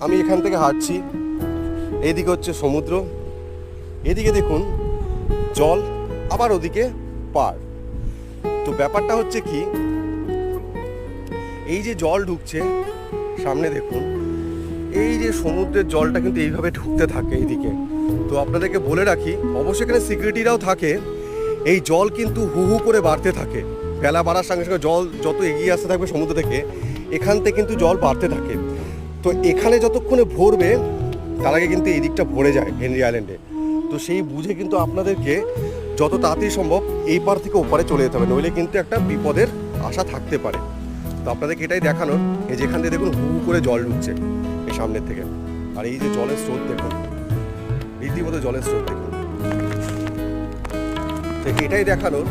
আমি এখান থেকে হাঁটছি, এইদিকে হচ্ছে সমুদ্র, এদিকে দেখুন জল, আবার ওদিকে পাড়। তো ব্যাপারটা হচ্ছে কি, এই যে জল ঢুকছে সামনে দেখুন, এই যে সমুদ্রের জলটা কিন্তু এইভাবে ঢুকতে থাকে এইদিকে। তো আপনাদেরকে বলে রাখি, অবশ্যই এখানে সিকিউরিটিরাও থাকে। এই জল কিন্তু হু হু করে বাড়তে থাকে, বেলা বাড়ার সঙ্গে সঙ্গে জল যত এগিয়ে আসতে থাকবে সমুদ্র থেকে, এখান থেকে কিন্তু জল বাড়তে থাকে। তো এখানে যতক্ষণে ভরবে তার আগে কিন্তু এই দিকটা ভরে যায় হেনরি আইল্যান্ডে। তো সেই বুঝে কিন্তু আপনাদেরকে যত তাড়াতাড়ি সম্ভব এই পার থেকে ওপারে চলে যেতে হবে, নইলে কিন্তু একটা বিপদের আশা থাকতে পারে। তো আপনাদেরকে এটাই দেখানোর, এই যেখান থেকে দেখুন হু হু করে জল ঢুকছে এই সামনের থেকে, আর এই যে জলের স্রোত দেখুন, রীতিমতো জলের স্রোত দেখুন। তো এটাই দেখানোর